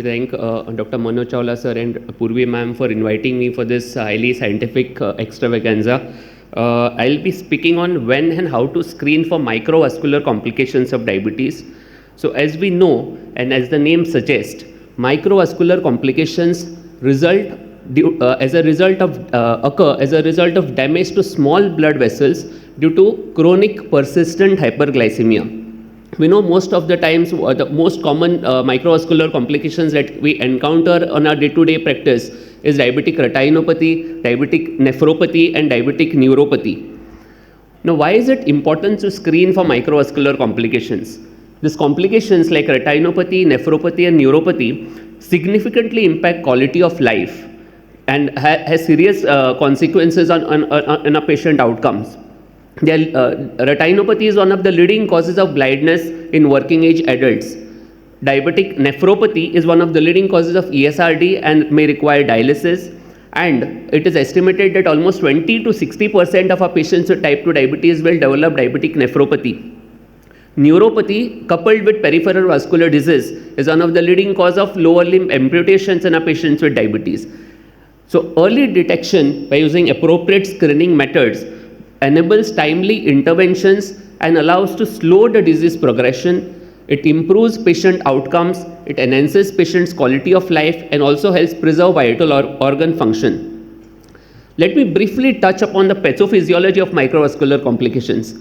Thank Dr. Manoj Chawla sir and Purvi ma'am for inviting me for this highly scientific extravaganza. I'll be speaking on when and how to screen for microvascular complications of diabetes. So as we know, and as the name suggests, microvascular complications occur as a result of damage to small blood vessels due to chronic persistent hyperglycemia. We know most of the times the most common microvascular complications that we encounter on our day-to-day practice is diabetic retinopathy, diabetic nephropathy and diabetic neuropathy. Now, why is it important to screen for microvascular complications? These complications like retinopathy, nephropathy and neuropathy significantly impact quality of life and has serious consequences on a patient outcomes. Retinopathy is one of the leading causes of blindness in working age adults. Diabetic nephropathy is one of the leading causes of ESRD and may require dialysis. And it is estimated that almost 20 to 60% of our patients with type 2 diabetes will develop diabetic nephropathy. Neuropathy coupled with peripheral vascular disease is one of the leading cause of lower limb amputations in our patients with diabetes. So early detection by using appropriate screening methods enables timely interventions and allows to slow the disease progression. It improves patient outcomes, it enhances patients' quality of life and also helps preserve vital organ function. Let me briefly touch upon the pathophysiology of microvascular complications.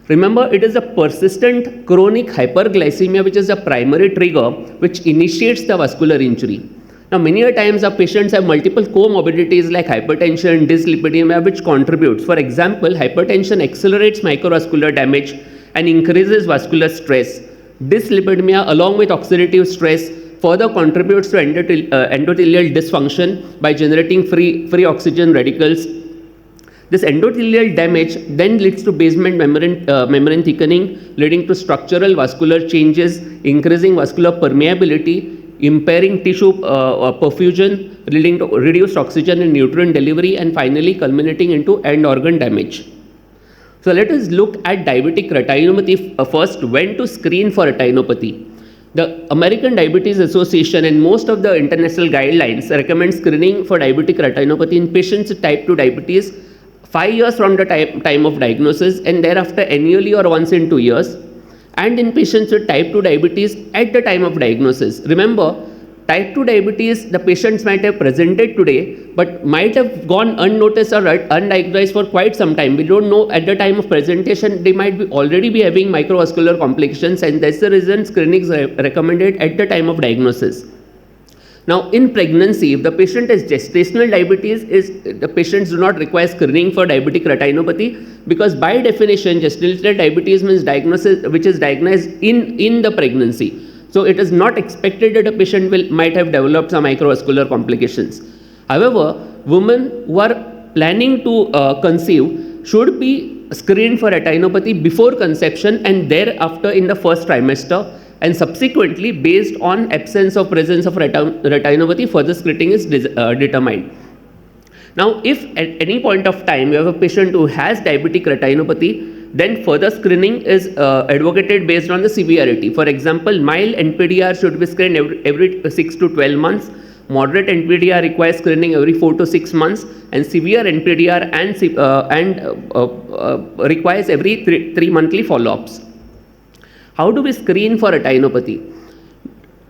Remember, it is a persistent chronic hyperglycemia which is the primary trigger which initiates the vascular injury. Now, many a times our patients have multiple comorbidities like hypertension, dyslipidemia, which contributes. For example, hypertension accelerates microvascular damage and increases vascular stress. Dyslipidemia, along with oxidative stress, further contributes to endothelial dysfunction by generating free oxygen radicals. This endothelial damage then leads to basement membrane thickening, leading to structural vascular changes, increasing vascular permeability, impairing tissue perfusion, leading to reduced oxygen and nutrient delivery, and finally culminating into end organ damage. So let us look at diabetic retinopathy first, when to screen for retinopathy. The American Diabetes Association and most of the international guidelines recommend screening for diabetic retinopathy in patients with type 2 diabetes 5 years from the time of diagnosis and thereafter annually or once in 2 years. And in patients with type 2 diabetes at the time of diagnosis. Remember, type 2 diabetes, the patients might have presented today, but might have gone unnoticed or undiagnosed for quite some time. We don't know at the time of presentation, they might already be having microvascular complications, and that's the reason screening is recommended at the time of diagnosis. Now, in pregnancy, if the patient has gestational diabetes, the patients do not require screening for diabetic retinopathy because by definition, gestational diabetes means diagnosis which is diagnosed in the pregnancy. So, it is not expected that a patient might have developed some microvascular complications. However, women who are planning to conceive should be screened for retinopathy before conception and thereafter in the first trimester. And subsequently, based on absence or presence of retinopathy, further screening is determined. Now, if at any point of time you have a patient who has diabetic retinopathy, then further screening is advocated based on the severity. For example, mild NPDR should be screened every 6 to 12 months. Moderate NPDR requires screening every 4 to 6 months, and severe NPDR requires every 3 monthly follow-ups. How do we screen for retinopathy?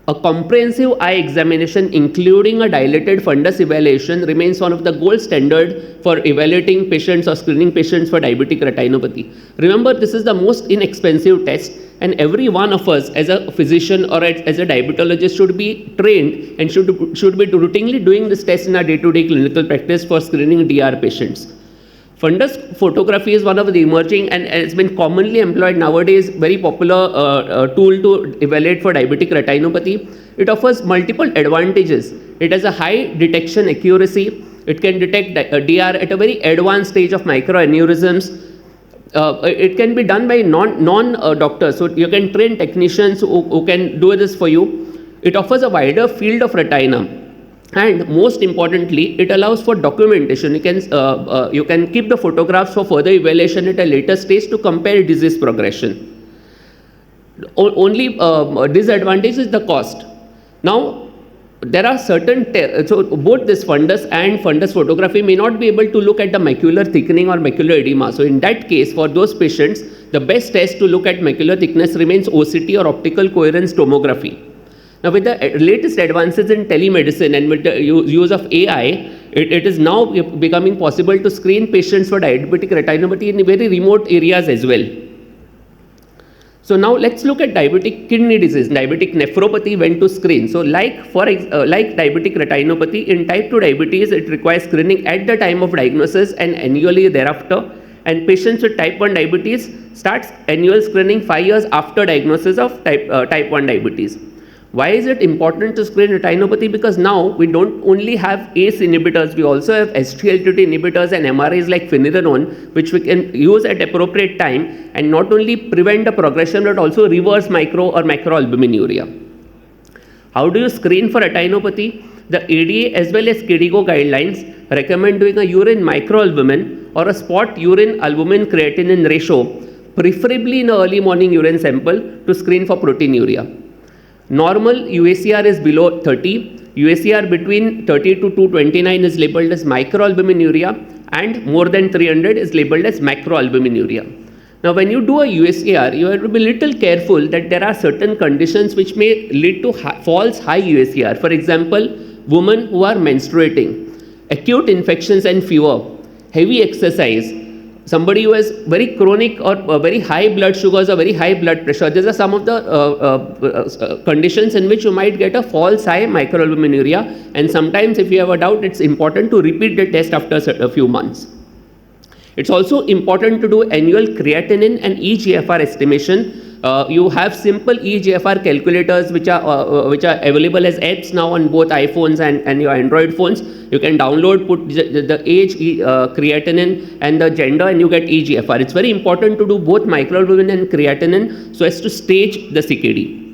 A comprehensive eye examination, including a dilated fundus evaluation, remains one of the gold standard for evaluating patients or screening patients for diabetic retinopathy. Remember, this is the most inexpensive test, and every one of us as a physician or as a diabetologist should be trained and should be routinely doing this test in our day-to-day clinical practice for screening DR patients. Fundus photography is one of the emerging and has been commonly employed nowadays, very popular tool to evaluate for diabetic retinopathy. It offers multiple advantages. It has a high detection accuracy. It can detect DR at a very advanced stage of microaneurysms. It can be done by non-doctors, so you can train technicians who can do this for you. It offers a wider field of retina. And most importantly, it allows for documentation. You can keep the photographs for further evaluation at a later stage to compare disease progression. Only disadvantage is the cost. Now, there are certain, so both this fundus and fundus photography may not be able to look at the macular thickening or macular edema. So in that case, for those patients, the best test to look at macular thickness remains OCT or optical coherence tomography. Now with the latest advances in telemedicine and with the use of AI, it is now becoming possible to screen patients for diabetic retinopathy in very remote areas as well. So now let's look at diabetic kidney disease, diabetic nephropathy, when to screen. So like diabetic retinopathy, in type 2 diabetes, it requires screening at the time of diagnosis and annually thereafter. And patients with type 1 diabetes starts annual screening 5 years after diagnosis of type 1 diabetes. Why is it important to screen retinopathy? Because now we don't only have ACE inhibitors, we also have SGLT2 inhibitors and MRAs like finerenone, which we can use at appropriate time and not only prevent the progression but also reverse micro or macroalbuminuria. How do you screen for retinopathy? The ADA as well as KDIGO guidelines recommend doing a urine microalbumin or a spot urine albumin creatinine ratio, preferably in an early morning urine sample, to screen for proteinuria. Normal UACR is below 30. UACR between 30 to 229 is labeled as microalbuminuria, and more than 300 is labeled as macroalbuminuria. Now when you do a UACR, you have to be a little careful that there are certain conditions which may lead to false high UACR. For example, women who are menstruating, acute infections and fever, heavy exercise, somebody who has very chronic or very high blood sugars or very high blood pressure. These are some of the conditions in which you might get a false high microalbuminuria, and sometimes if you have a doubt, it's important to repeat the test after a few months. It's also important to do annual creatinine and eGFR estimation. You have simple eGFR calculators which are available as apps now on both iPhones and your Android phones. You can download, put the age, creatinine and the gender, and you get eGFR. It's very important to do both microalbumin and creatinine so as to stage the CKD.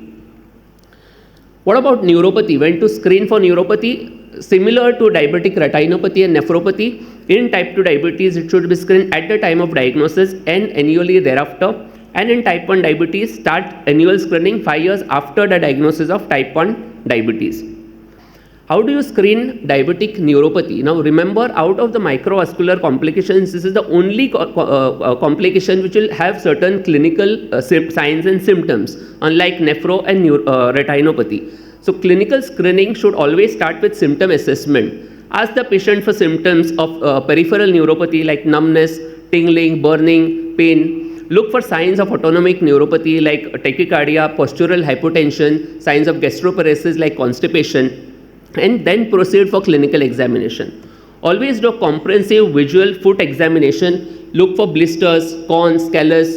What about neuropathy? When to screen for neuropathy? Similar to diabetic retinopathy and nephropathy, in type 2 diabetes, it should be screened at the time of diagnosis and annually thereafter. And in type 1 diabetes, start annual screening 5 years after the diagnosis of type 1 diabetes. How do you screen diabetic neuropathy? Now remember, out of the microvascular complications, this is the only complication which will have certain clinical signs and symptoms, unlike nephro and retinopathy. So clinical screening should always start with symptom assessment. Ask the patient for symptoms of peripheral neuropathy like numbness, tingling, burning, pain. Look for signs of autonomic neuropathy like tachycardia, postural hypotension, signs of gastroparesis like constipation, and then proceed for clinical examination. Always do a comprehensive visual foot examination. Look for blisters, corns, callus,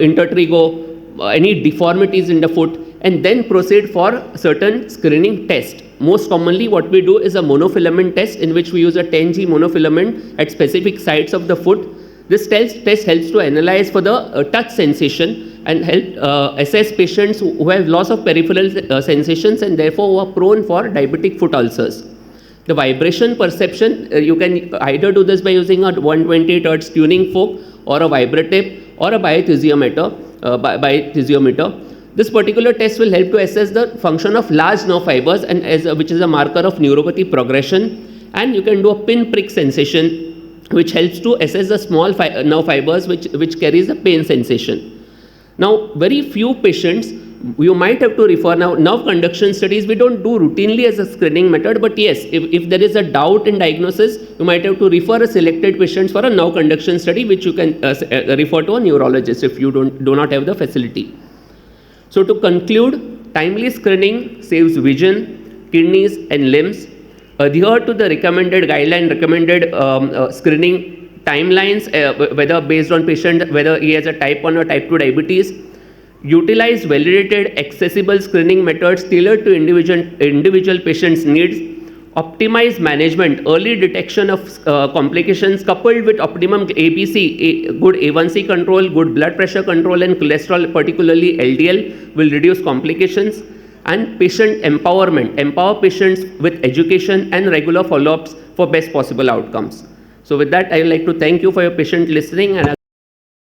intertrigo, any deformities in the foot, and then proceed for certain screening test. Most commonly what we do is a monofilament test, in which we use a 10G monofilament at specific sites of the foot. This test helps to analyze for the touch sensation and help assess patients who have loss of peripheral sensations and therefore who are prone for diabetic foot ulcers. The vibration perception, you can either do this by using a 120 Hz tuning fork or a vibratape or a biothiometer. This particular test will help to assess the function of large nerve fibers, and which is a marker of neuropathy progression. And you can do a pinprick sensation, which helps to assess the small nerve fibers which carries the pain sensation. Now, very few patients you might have to refer. Now, nerve conduction studies we don't do routinely as a screening method, but yes, if there is a doubt in diagnosis, you might have to refer a selected patients for a nerve conduction study, which you can refer to a neurologist if you do not have the facility. So to conclude, timely screening saves vision, kidneys and limbs. Adhere to the recommended screening timelines, whether based on patient, whether he has a type 1 or type 2 diabetes. Utilize validated, accessible screening methods tailored to individual patients' needs. Optimize management, early detection of complications coupled with optimum ABC, good A1C control, good blood pressure control and cholesterol, particularly LDL, will reduce complications. And patient empowerment, empower patients with education and regular follow-ups for best possible outcomes. So with that, I would like to thank you for your patient listening, and